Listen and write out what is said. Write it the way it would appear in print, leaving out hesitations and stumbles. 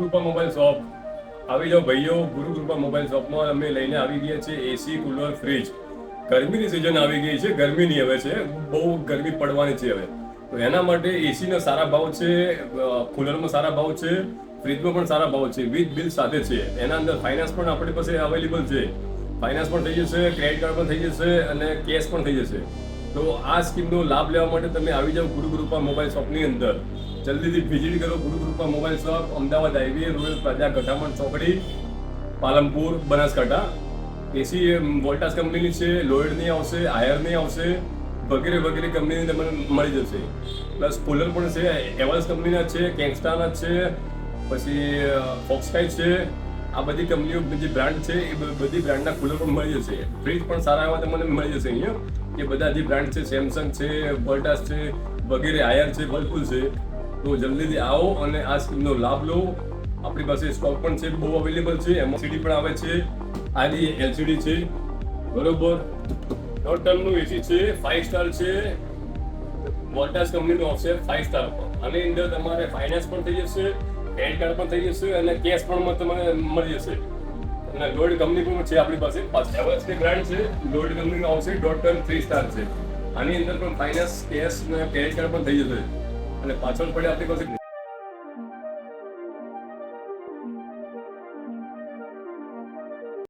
Gurukripa mobile shop આવી જાઓ ભાઈઓ. ગુરુકૃપા મોબાઈલ શોપમાં અમે લઈને આવી ગયા છે એસી, કુલર, ફ્રીજ. ગરમીની સિઝન આવી ગઈ છે, ગરમીની હવે છે, બહુ ગરમી પડવાની છે હવે. તો એના માટે એસીના સારા ભાવ છે, કુલરમાં સારા ભાવ છે, ફ્રીજમાં પણ સારા ભાવ છે, વિથ બિલ સાથે છે. એના અંદર ફાઇનાન્સ પણ આપણી પાસે અવેલેબલ છે. ફાઇનાન્સ પણ થઈ જશે, ક્રેડિટ કાર્ડ પણ થઈ જશે અને કેશ પણ થઈ જશે. તો આ સ્કીમનો લાભ લેવા માટે તમે આવી જાઓ ગુરુકૃપા મોબાઈલ શોપની અંદર. જલ્દીથી વિઝિટ કરો Gurukripa mobile shop, Ahmedabad highway, royal plaza, Gathaman ચોકડી, પાલનપુર, બનાસકાંઠા. એસી વોલ્ટાસ કંપનીની છે, લોયડની આવશે, આયરની આવશે, વગેરે વગેરે કંપનીની તમને મળી જશે. પ્લસ કુલર પણ છે, એવલ્સ કંપનીના છે, કેંગસ્ટારના છે, પછી ફોક્સકાઈ છે. આ બધી કંપનીઓ જે બ્રાન્ડ છે એ બધી બ્રાન્ડના કુલર પણ મળી જશે. ફ્રીજ પણ સારા એવા તમને મળી જશે અહીંયા. એ બધા જે બ્રાન્ડ છે, સેમસંગ છે, વોલ્ટાસ છે, વગેરે, આયર છે, વર્લપુલ છે. તો જલ્દીથી આવો અને આ સ્કીમનો લાભ લો. આપણી પાસે સ્ટોક પણ છે, બહુ અવેલેબલ છે. એમાં સીડી પણ આવે છે, આની એલસીડી છે, બરોબર. ટોટલનું એસી છે, 5 સ્ટાર છે, વોલ્ટાસ કંપનીનું આવશે 5 સ્ટાર પર. આની અંદર તમારે ફાઇનાન્સ પણ થઈ જશે, ક્રેડિટ કાર્ડ પણ થઈ જશે અને કેશ પણ તમને મળી જશે. અને લોયડ કંપની પણ છે આપણી પાસે. એવરેજની બ્રાન્ડ છે, લોયડ કંપનીનું આવશે, .3 સ્ટાર છે. આની અંદર પણ ફાઇનાન્સ, કેશ અને ક્રેડિટ કાર્ડ પણ થઈ જશે. અને પાછળ પડે આપણી પાસે